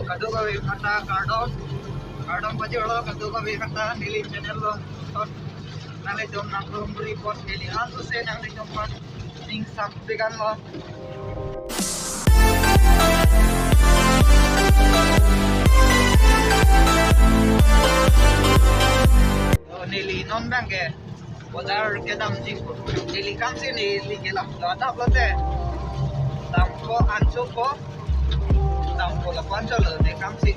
kado ka kata kardon pa jolo kado ka kata daily channel lo nang jom nang report daily also se nang jom pan sing sam began lo daily non bang ke bazar ke dam ji daily kam se daily ke lam da blote dam ko ancho ko dam ko la pancho lo de kam si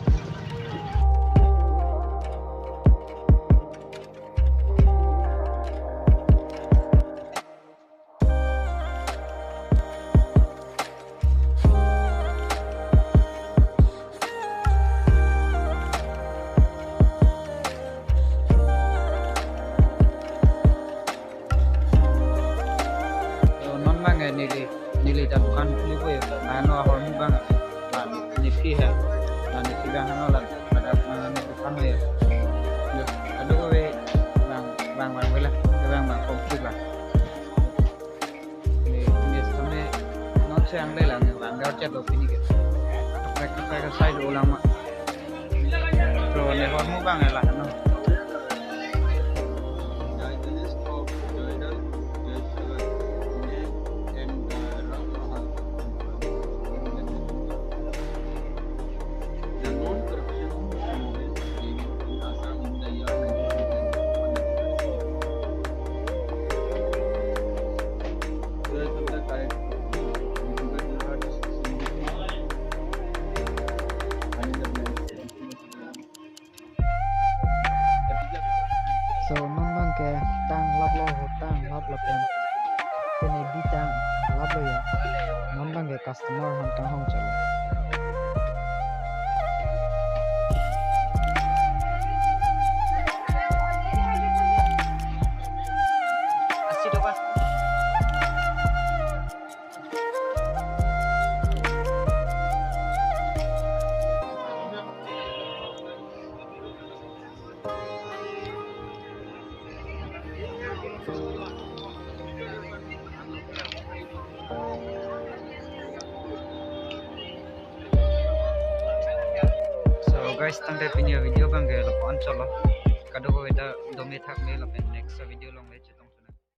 nili dapat lipo ya ano hormon banget nisi ya nisi banget nolan pada depan ya ada gue bang lah bang konflik lah ini sampai non sayang deh lah bang gak chat lo ini gitu mereka side ulama so nih hormon banget lah no so memang ke tang lap em kene bitang lap lo ya memang ke customer hantang hong chalo así to pas guys tangkai punya video bang ke lapan colo kado ko ita domi thak me lapen next video long le